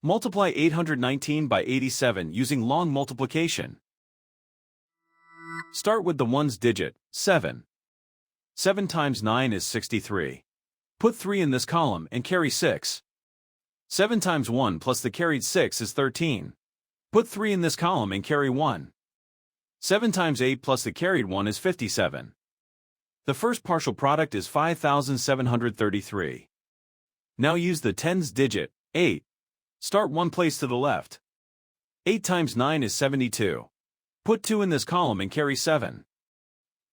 Multiply 819 by 87 using long multiplication. Start with the ones digit, 7. 7 times 9 is 63. Put 3 in this column and carry 6. 7 times 1 plus the carried 6 is 13. Put 3 in this column and carry 1. 7 times 8 plus the carried 1 is 57. The first partial product is 5,733. Now use the tens digit, 8. Start one place to the left. 8 times 9 is 72. Put 2 in this column and carry 7.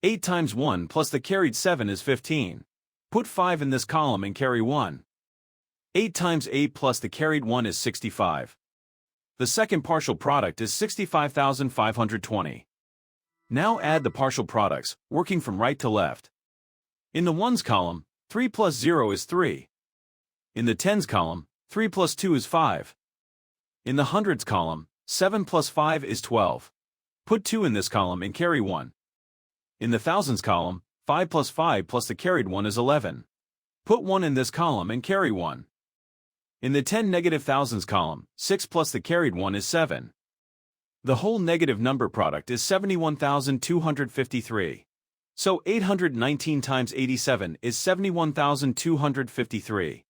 8 times 1 plus the carried 7 is 15. Put 5 in this column and carry 1. 8 times 8 plus the carried 1 is 65. The second partial product is 65,520. Now add the partial products, working from right to left. In the ones column, 3 plus 0 is 3. In the tens column, 3 plus 2 is 5. In the hundreds column, 7 plus 5 is 12. Put 2 in this column and carry 1. In the thousands column, 5 plus 5 plus the carried 1 is 11. Put 1 in this column and carry 1. In the 10 negative thousands column, 6 plus the carried 1 is 7. The whole negative number product is 71,253. So 819 times 87 is 71,253.